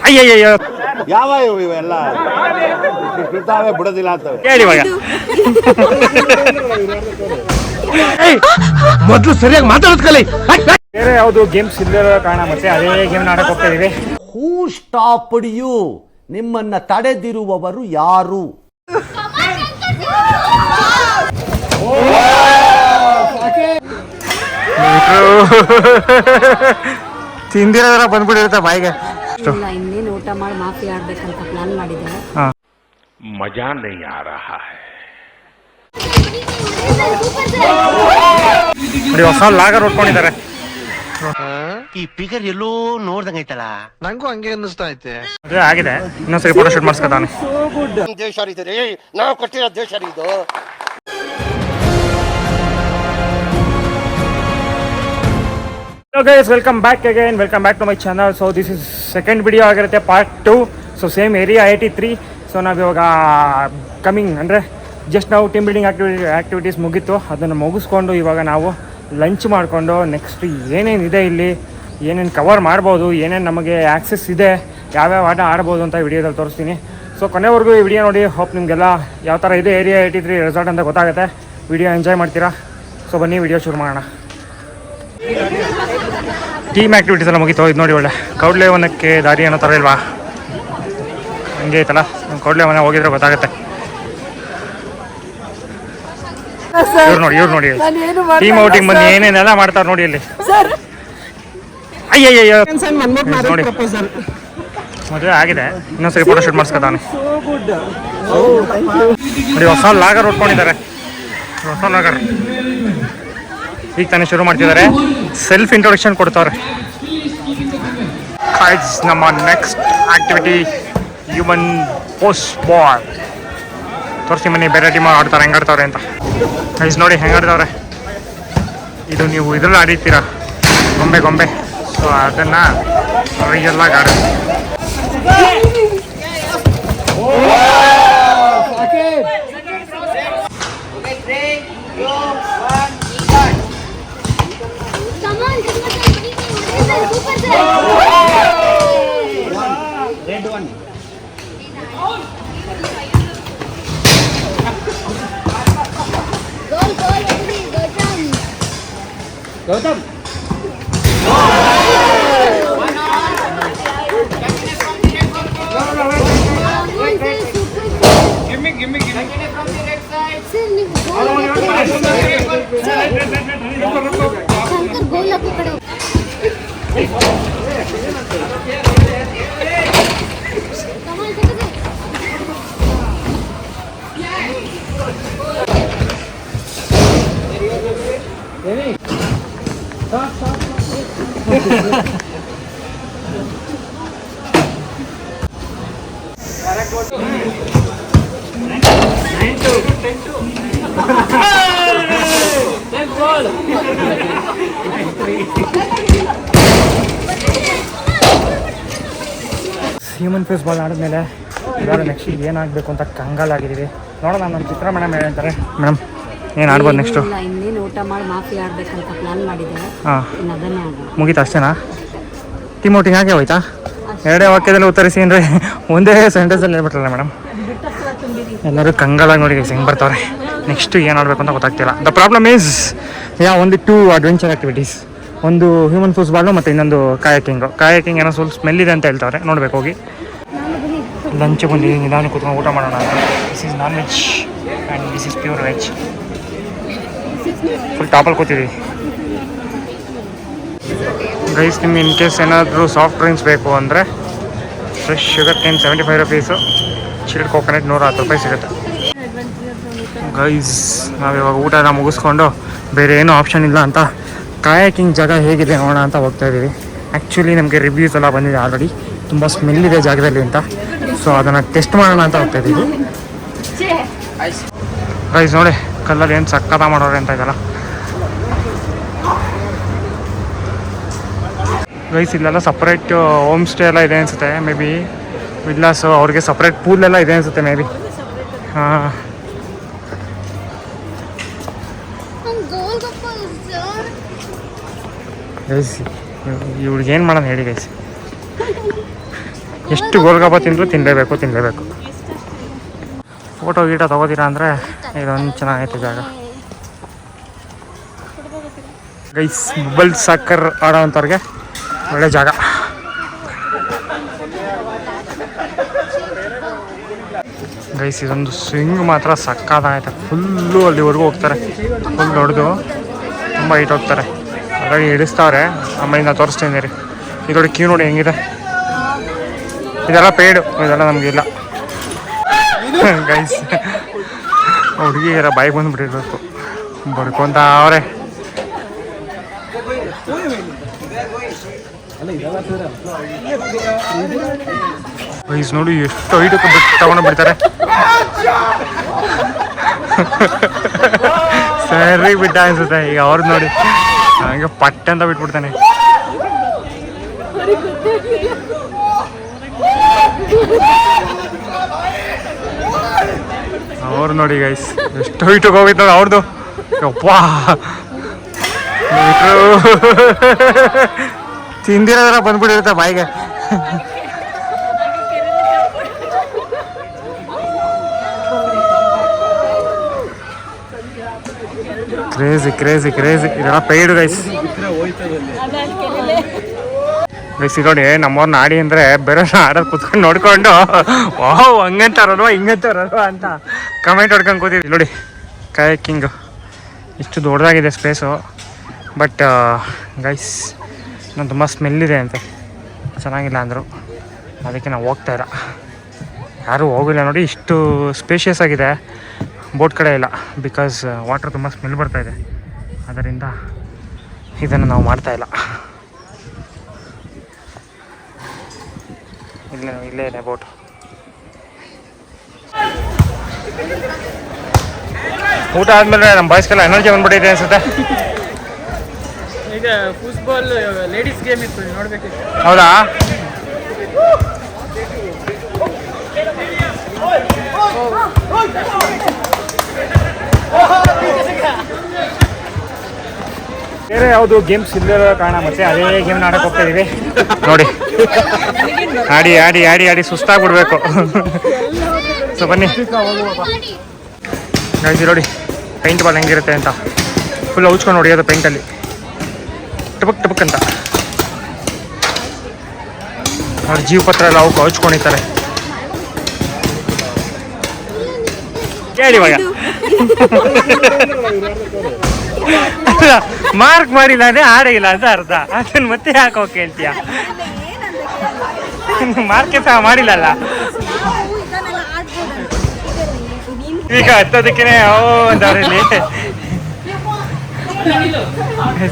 ಅಯ್ಯಯ್ಯೋ ಯಾವ ಇವೆಲ್ಲ ಬಿಡ್ತಾವೆ ಬಿಡೋದಿಲ್ಲ ಅಂತವೆ ಹೇಳಿ ಇವಾಗ. ಮೊದಲು ಸರಿಯಾಗಿ ಮಾತಾಡೋದು ಕಲಿ. ಬೇರೆ ಯಾವುದು ಗೇಮ್ಸ್ ಇಲ್ಲದ ಕಾರಣ ಮತ್ತೆ ಅದೇ ಗೇಮ್ ಆಡಕ್ಕೆ ಹೋಗ್ತಾ ಇದೀವಿ. ಹೂ ಸ್ಟಾಪ್ಡ್ ಯು? ನಿಮ್ಮನ್ನ ತಡೆದಿರುವವರು ಯಾರು? ತಿಂದಿರೋದ್ರ ಬಂದ್ಬಿಟ್ಟಿರುತ್ತೆ ಬಾಯಿಗೆ. ಇನ್ನೇನು ಊಟ ಮಾಡಿ ಮಾಫಿ ಆಡ್ಬೇಕಂತ ಪ್ಲಾನ್ ಮಾಡಿದ್ದಾರೆ. ಮಜಾ ನಹೀ ಆ ರಹಾ ಹೈ. ನೋಡಿ ಹೊಸ ಲಾಗರ್ ಉಟ್ಕೊಂಡಿದ್ದಾರೆ. ಈ ಫಿಗರ್ ಎಲ್ಲೋ ನೋಡ್ದಂಗೈತಲ್ಲ. ನಂಗೂ ಹಂಗೆ ಅನ್ನಿಸ್ತಾ ಐತೆ. ಅದೇ ಆಗಿದೆ. ಇನ್ನೊಂದ್ಸರಿ ಫೋಟೋ ಶೂಟ್ ಮಾಡಿಸ್ಕೊತಾನೆ. ದೇಶ ರೀ ನಾವು ಕೊಟ್ಟಿರೋ ದೇಶ ಇದು. Hello guys, welcome back again. Welcome back to my channel. So this is second video ಆಗಿರುತ್ತೆ, part 2. So same area 83. So ನಾವಿವಾಗ ಕಮಿಂಗ್ ಅಂದರೆ ಜಸ್ಟ್ ನಾವು ಟೀಮ್ ಬಿಲ್ಡಿಂಗ್ ಆ್ಯಕ್ಟಿವಿಟೀಸ್ ಮುಗೀತು. ಅದನ್ನು ಮುಗಿಸ್ಕೊಂಡು ಇವಾಗ ನಾವು ಲಂಚ್ ಮಾಡಿಕೊಂಡು ನೆಕ್ಸ್ಟ್ ಏನೇನಿದೆ ಇಲ್ಲಿ, ಏನೇನು ಕವರ್ ಮಾಡ್ಬೋದು, ಏನೇನು ನಮಗೆ ಆ್ಯಕ್ಸೆಸ್ ಇದೆ, ಯಾವ್ಯಾವ ಆಟ ಆಡ್ಬೋದು ಅಂತ ವಿಡಿಯೋದಲ್ಲಿ ತೋರಿಸ್ತೀನಿ. ಸೊ ಕೊನೆವರೆಗೂ ಈ ವಿಡಿಯೋ ನೋಡಿ. ಹೋಪ್ ನಿಮಗೆಲ್ಲ ಯಾವ ಥರ ಇದೆ ಏರಿಯಾ 83 ರೆಸಾರ್ಟ್ ಅಂತ ಗೊತ್ತಾಗುತ್ತೆ. ವಿಡಿಯೋ ಎಂಜಾಯ್ ಮಾಡ್ತೀರಾ. ಸೊ ಬನ್ನಿ ವಿಡಿಯೋ ಶುರು ಮಾಡೋಣ. ಟೀಮ್ ಆ್ಯಕ್ಟಿವಿಟೀಸ್ ಎಲ್ಲ ಮುಗಿತು. ಇದು ನೋಡಿ ಒಳ್ಳೆ ಕೌಡ್ಲೆ ವನಕ್ಕೆ ದಾರಿ ಅನ್ನೋ ಥರ ಇಲ್ವಾ, ಹಂಗೆ ಐತಲ್ಲ. ಕೌಡ್ಲೆ ವನ ಹೋಗಿದ್ರೆ ಗೊತ್ತಾಗುತ್ತೆ. ಇವ್ರು ನೋಡಿ ಟೀಮ್ ಔಟಿಂಗ್ ಬಂದು ಏನೇನೆಲ್ಲ ಮಾಡ್ತಾರೆ ನೋಡಿ ಅಲ್ಲಿ. ಅಯ್ಯಯ್ಯೋ ನೋಡಿ ಮದುವೆ ಆಗಿದೆ. ಇನ್ನೊಂದ್ಸರಿ ಫೋಟೋ ಶೂಟ್ ಮಾಡಿಸ್ಕೊತಾನೆ. ನೋಡಿ ಹೊಸ ಲಾಗರ್ ಉಟ್ಕೊಂಡಿದ್ದಾರೆ. ಹೊಸ ಲಾಗರ್ ಈಗ ತಾನೇ ಶುರು ಮಾಡ್ತಿದ್ದಾರೆ. ಸೆಲ್ಫ್ ಇಂಟ್ರೊಡಕ್ಷನ್ ಕೊಡ್ತಾರೆ. ನಮ್ಮ next activity human post ball. ತೋರಿಸಿ ಮನೆ ಬೇರೆ ಟೀಮ್ ಆಡ್ತಾರೆ ಹೆಂಗೆ ಆಡ್ತಾವ್ರೆ ಅಂತ. ಗೈಸ್ ನೋಡಿ ಹೆಂಗೆ ಆಡ್ತಾವ್ರೆ. ಇದು ನೀವು ಇದ್ರಲ್ಲಿ ಆಡಿರ್ತೀರ, ಗೊಂಬೆ. ಸೊ ಅದನ್ನು ರಿಯಲ್ ಆಗಿ ಆಡ. ಗೌತಮ್ ಹ್ಯೂಮನ್ ಫೇಸ್ ಬಾಲ್ ಆಡಿದ್ಮೇಲೆ ಇವಾಗ ನೆಕ್ಸ್ಟ್ ಏನಾಗಬೇಕು ಅಂತ ಕಂಗಾಲಾಗಿದ್ದೀವಿ. ನೋಡೋಣ ನಮ್ಮ ಚಿತ್ರ ಮೇಡಮ್ ಹೇಳ್ತಾರೆ. ಮೇಡಮ್ ಏನು ಆಡ್ಬೋದು ನೆಕ್ಸ್ಟು? ಇನ್ನೇನು ಊಟ ಮಾಡಿ ಮಾಫಿ ಆಡ್ಬೇಕಂತ ಪ್ಲಾನ್ ಮಾಡಿದ್ದಾರೆ. ಮುಗೀತಾ ಅಷ್ಟೇನಾ? ಟೀಮ್ ಔಟಿಂಗ್ ಹಾಗೆ ಹೋಯ್ತಾ? ಎರಡೇ ವಾಕ್ಯದಲ್ಲಿ ಉತ್ತರಿಸಿ ಅಂದರೆ ಒಂದೇ ಸೆಂಟೆನ್ಸಲ್ಲಿ ಹೇಳ್ಬಿಟ್ರಲ್ಲ ಮೇಡಮ್. ಎಲ್ಲರೂ ಕಂಗಾಲಾಗಿ ನೋಡಿ ಹೆಂಗೆ ಬರ್ತಾವ್ರೆ. ನೆಕ್ಸ್ಟು ಏನು ಆಡಬೇಕು ಅಂತ ಗೊತ್ತಾಗ್ತಿಲ್ಲ. The problem is only 2 adventure activities. ಒಂದು ಹ್ಯೂಮನ್ ಫೂಸ್ ಬಾಲು ಮತ್ತು ಇನ್ನೊಂದು ಕಾಯಕಿಂಗ್ ಏನೋ ಸ್ವಲ್ಪ ಸ್ಮೆಲ್ ಇದೆ ಅಂತ ಹೇಳ್ತಾರೆ. ನೋಡಬೇಕು ಹೋಗಿ. ಲಂಚ್ ಬಂದಿದ್ದೀವಿ, ನಿಧಾನ ಕೂತ್ಕೊಂಡು ಊಟ ಮಾಡೋಣ ಅಂತ. This is non veg and this is pure veg. Full ಟಾಪಲ್ಲಿ ಕೂತಿದ್ದೀವಿ. ಗೈಸ್ ನಿಮ್ಗೆ ಇನ್ ಕೇಸ್ ಏನಾದರೂ ಸಾಫ್ಟ್ ಡ್ರಿಂಕ್ಸ್ ಬೇಕು ಅಂದರೆ fresh sugar cane 75 rupees, chilled coconut 110 ರೂಪಾಯಿ ಸಿಗುತ್ತೆ. ಗೈಸ್ ನಾವಿವಾಗ ಊಟ ಎಲ್ಲ ಮುಗಿಸ್ಕೊಂಡು ಬೇರೆ ಏನೂ ಆಪ್ಷನ್ ಇಲ್ಲ ಅಂತ ಕಾಯಕಿಂಗ್ ಜಾಗ ಹೇಗಿದೆ ನೋಡೋಣ ಅಂತ ಹೋಗ್ತಾ ಇದ್ದೀವಿ. ಆ್ಯಕ್ಚುಲಿ ನಮಗೆ ರಿವ್ಯೂಸ್ ಎಲ್ಲ ಬಂದಿದೆ ಆಲ್ರೆಡಿ, ತುಂಬ ಸ್ಮೆಲ್ ಇದೆ ಜಾಗದಲ್ಲಿ ಅಂತ. ಸೊ ಅದನ್ನು ಟೆಸ್ಟ್ ಮಾಡೋಣ ಅಂತ ಹೋಗ್ತಾ ಇದ್ದೀವಿ. ಗೈಸ್ ನೋಡಿ ಕಲ್ಲಲ್ಲಿ ಏನು ಸಕ್ಕತ್ತ ಮಾಡೋರೆ ಅಂತ ಇದೆಲ್ಲ. ಗೈಸ್ ಇಲ್ಲೆಲ್ಲ ಸಪ್ರೇಟ್ ಹೋಮ್ ಸ್ಟೇ ಎಲ್ಲ ಇದೆ ಅನಿಸುತ್ತೆ. ಮೇ ಬಿ ವಿಲ್ಲಾಸು ಅವ್ರಿಗೆ ಸಪ್ರೇಟ್ ಪೂಲೆಲ್ಲ ಇದೆ ಅನಿಸುತ್ತೆ ಮೇ ಬಿ. ಹಾಂ ಗೈಸ್ ಇವ್ರಿಗೆ ಏನು ಮಾಡೋಣ ಹೇಳಿ ಗೈಸ್. ಎಷ್ಟು ಗೋಲ್ಗಪ್ಪ ತಿಂದರೂ ತಿನ್ನಲೇಬೇಕು. ಫೋಟೋ ಗೀಟೋ ತೊಗೋತೀರಾ ಅಂದರೆ ಇದೊಂದು ಚೆನ್ನಾಗೈತೆ ಜಾಗ ಗೈಸ್. ಬಬಲ್ ಸಾಕರ್ ಆಡೋವಂಥವ್ರಿಗೆ ಒಳ್ಳೆ ಜಾಗ. ಗೈಸ್ ಇದೊಂದು ಸ್ವಿಂಗ್ ಮಾತ್ರ ಸಕ್ಕತ್ತಾಗೈತೆ. ಫುಲ್ಲು ಅಲ್ಲಿವರೆಗೂ ಹೋಗ್ತಾರೆ. ಫುಲ್ ದೊಡ್ಡದು, ತುಂಬ ಹೈಟ್ ಹೋಗ್ತಾರೆ. ಹಾಗಾಗಿ ಇಳಿಸ್ತಾವ್ರೆ. ಆಮೇಲೆ ನಾನು ತೋರಿಸ್ತೀನಿ ರೀ. ಇದೊಡಿ ಕ್ಯೂ ನೋಡಿ ಹೆಂಗಿದೆ. ಇದೆಲ್ಲ ಪೇಯ್ಡು, ಇದೆಲ್ಲ ನಮಗಿಲ್ಲ ಗೈಸ್. ಹುಡುಗಿಯರ ಬಾಯಿಗೆ ಬಂದುಬಿಟ್ಟಿರ್ಬೇಕು, ಬಡ್ಕೊಂತ ಅವರೇ. ಗೈಸ್ ನೋಡಿ ಎಷ್ಟು ಹೈಟಕ್ಕೆ ತಗೊಂಡು ಬಿಡ್ತಾರೆ. ಸರಿ ಬಿಟ್ಟ ಅನ್ಸುತ್ತೆ. ಈಗ ಅವ್ರದ್ದು ನೋಡಿ ಹಂಗೆ ಪಟ್ಟೆ ಅಂತ ಬಿಟ್ಬಿಡ್ತಾನೆ. ಅವ್ರು ನೋಡಿ ಗೈಸ್ ಎಷ್ಟು ಹೈಟಿಗೆ ಹೋಗಿತ್ತು ನೋಡಿ ಅವ್ರದ್ದು. ಯಪ್ಪಾ ತಿಂದಿರೋದ್ರ ಬಂದ್ಬಿಟ್ಟಿರುತ್ತೆ ಬಾಯಿಗೆ. ಕ್ರೇಜಿ ಇದೆಲ್ಲ ಪೇಯ್ಡು ಗೈಸ್. ಗೈಸ್ ನೋಡಿ ನಮ್ಮವ್ರನ್ನ ಆಡಿ ಅಂದರೆ ಬೇರೆ ಆಡೋದು ಕುತ್ಕೊಂಡು ನೋಡ್ಕೊಂಡು ವಾವ್ ಹಂಗಂತಾರಲ್ವ ಹಿಂಗಂತಾರಲ್ವ ಅಂತ ಕಮೆಂಟ್ ಹೊಡ್ಕೊಂಡು ಕೂತಿದ್ವಿ. ನೋಡಿ ಕಯಾಕಿಂಗ್ ಇಷ್ಟು ದೊಡ್ಡದಾಗಿದೆ ಸ್ಪೇಸು. ಬಟ್ ಗೈಸ್ ನಾನು ತುಂಬ ಸ್ಮೆಲ್ಲಿದೆ ಅಂತೆ, ಚೆನ್ನಾಗಿಲ್ಲ ಅಂದರು. ಅದಕ್ಕೆ ನಾವು ಹೋಗ್ತಾಯಿಲ್ಲ, ಯಾರೂ ಹೋಗಿಲ್ಲ. ನೋಡಿ ಇಷ್ಟು ಸ್ಪೇಷಿಯಸ್ ಆಗಿದೆ, ಬೋಟ್ ಕಡೆ ಇಲ್ಲ. ಬಿಕಾಸ್ ವಾಟರ್ ತುಂಬ ಸ್ಮೆಲ್ ಬರ್ತಾಯಿದೆ, ಅದರಿಂದ ಇದನ್ನು ನಾವು ಮಾಡ್ತಾಯಿಲ್ಲ. ಇಲ್ಲೇ ಇದೆ ಬೋಟ್. ಊಟ ಆದಮೇಲೆ ನಮ್ಮ ಬಾಯ್ಸ್ಗೆಲ್ಲ ಎನರ್ಜಿ ಬಂದ್ಬಿಟ್ಟಿದೆ ಅನ್ಸುತ್ತೆ. ಈಗ ಫುಟ್ಬಾಲ್ ಲೇಡೀಸ್ ಗೇಮ್ ಇತ್ತು, ನೋಡ್ಬೇಕಿತ್ತು. ಹೌದಾ? ಬೇರೆ ಯಾವುದು ಗೇಮ್ಸ್ ಇಲ್ಲದ ಕಾರಣ ಮತ್ತೆ ಅದೇ ಗೇಮ್ ಆಡಕ್ಕೆ ಹೋಗ್ತಾ ಇದೀವಿ. ನೋಡಿ ಆಡಿ ಆಡಿ ಆಡಿ ಆಡಿ ಸುಸ್ತಾಗ್ಬಿಡ್ಬೇಕು. ಸೊ ಬನ್ನಿ ನೋಡಿ ಪೇಂಟ್ ಬಾಲ್ ಹೆಂಗಿರುತ್ತೆ ಅಂತ. ಫುಲ್ ಹೌಚ್ಕೊಂಡು ಹೊಡಿಯೋದು ಪೇಂಟಲ್ಲಿ ಟಪಕ್ ಅಂತ. ಅವ್ರ ಜೀವ ಪತ್ರ ಎಲ್ಲ ಅವಕ್ಕೆ ಹೌಚ್ಕೊಂಡಿರ್ತಾರೆ. ಹೇಳಿ ಇವಾಗ ಮಾರ್ಕ್ ಮಾಡಿಲ್ಲ ಅದೇ ಆಡಿಲ್ಲ ಅಂತ ಅರ್ಥ. ಅದನ್ನ ಮತ್ತೆ ಯಾಕೆ ಹೋಗಿ ಕೇಳ್ತೀಯ? ಮಾರ್ಕೆ ಸಹ ಮಾಡಿಲ್ಲಲ್ಲ. ಈಗ ಹತ್ತೋದಕ್ಕೇನೆ ಅಂತವ್ರಲ್ಲಿ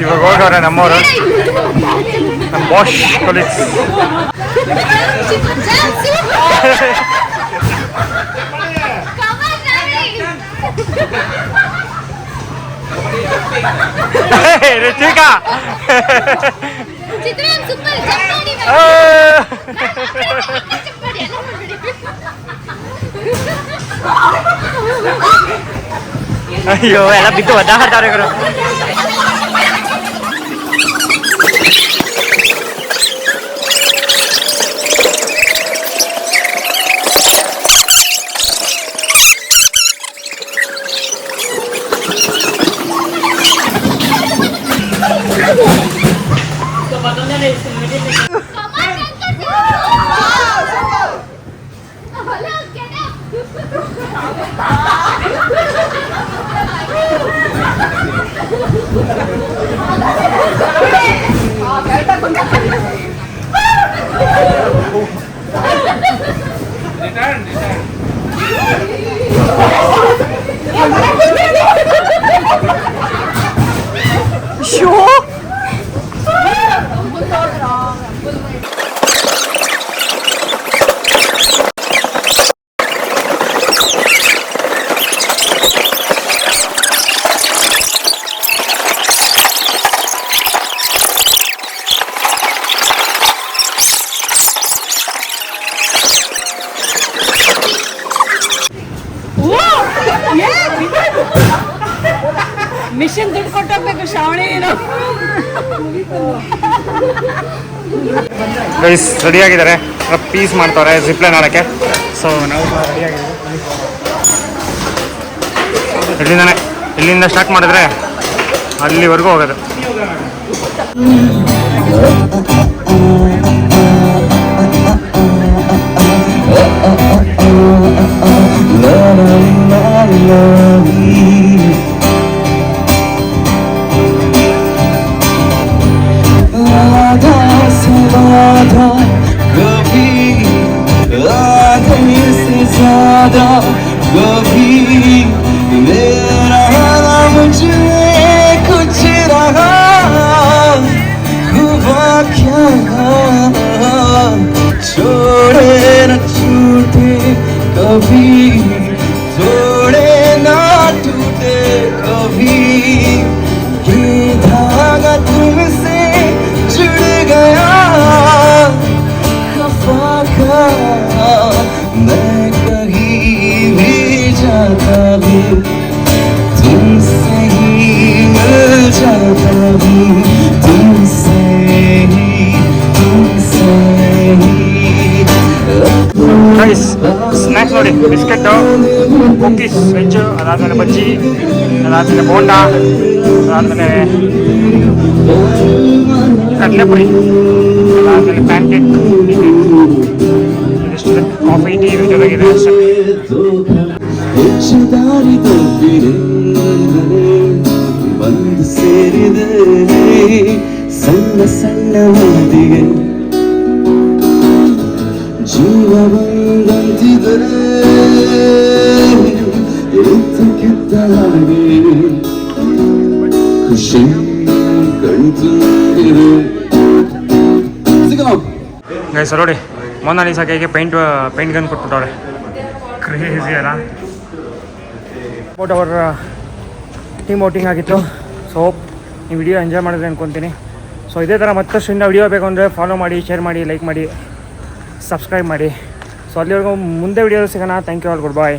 ಇವಾಗ ಹೋಗವ್ರೆ ನಮ್ಮವರು, ನಮ್ಮ ಬಾಷ್ ಕೊಲೀಗ್ಸ್. ರುಚಿಕಾ ಅಯ್ಯೋ ಎಲ್ಲ ಬಿದ್ದು ಒದ್ದಾಡ್ತಾರೆ ಗುರು. ಮಿಷನ್ ದುಡ್ಡು ಕೊಟ್ಟೋಗ್ಬೇಕು ಶ್ರಾವಣಿ. ಗೈಸ್ ರೆಡಿಯಾಗಿದ್ದಾರೆ, ಪೀಸ್ ಮಾಡ್ತಾರೆ ಜಿಪ್ಲೈನ್ ಆಡೋಕ್ಕೆ. ಸೊ ನಾವು ರೆಡಿಯಾಗಿದ್ದೀವಿ. ಇಲ್ಲಿಂದ ಸ್ಟಾರ್ಟ್ ಮಾಡಿದ್ರೆ ಅಲ್ಲಿವರೆಗೂ ಹೋಗೋದು. छोड़े न छूटे कभी, जोड़े न टूटे कभी, ये धागा तुमसे जुड़ गया खफा का, मैं कहीं भी जाता हूँ तुमसे ही मिल जाता हूँ, तुमसे ही ಗೈಸ್ ಸ್ನ್ಯಾಕ್ಸ್ ನೋಡಿ, ಬಿಸ್ಕೆಟ್ಟು, ಕುಕ್ಕೀಸ್ ವೆಜ್ಜು, ಅದಾದಮೇಲೆ ಬಜ್ಜಿ, ಅದಾದಮೇಲೆ ಬೋಂಡ, ಅದಾದಮೇಲೆ ಕಡಲೆಪುರಿ, ಅದಾದಮೇಲೆ ಪ್ಯಾನ್ ಕೇಕ್, ಇದಿಷ್ಟು ಕಾಫಿ ಟೀ ಜೊತೆಗಿದೆ ಅಷ್ಟೇ. ಬಂದು ಸೇರಿದೆ ಸಣ್ಣ ಸಣ್ಣ ಮಂದಿಗೆ, ಜೀವ ಬಂದಂತಿದೆ ಕೆತ್ತ ಹಾಗೆ, ಖುಷಿ ಕಣ್ತುಂಬಿದೆ. ಗೈಸ್ ನೋಡಿ, ಮೊನಾಲಿಸಾಗೆ ಹೇಗೆ ಪೇಂಟ್ ಗನ್ ಕೊಟ್ಬಿಟ್ಟವ್ರೆ, ಕ್ರೇಜಿ ಅಲ್ಲ. ಅವರ ಟೀಮ್ ಔಟಿಂಗ್ ಆಗಿತ್ತು. ಸೊ ಈ ವಿಡಿಯೋ ಎಂಜಾಯ್ ಮಾಡಿದ್ರೆ ಅನ್ಕೊತೀನಿ. ಸೊ ಇದೇ ಥರ ಮತ್ತಷ್ಟು ಇನ್ನು ವಿಡಿಯೋ ಬೇಕು ಅಂದರೆ ಫಾಲೋ ಮಾಡಿ, ಶೇರ್ ಮಾಡಿ, ಲೈಕ್ ಮಾಡಿ, ಸಬ್ಸ್ಕ್ರೈಬ್ ಮಾಡಿ. ಸೊ ಅಲ್ಲಿವರೆಗೂ ಮುಂದೆ ವಿಡಿಯೋ ಸಿಗೋಣ. Thank you all, good bye.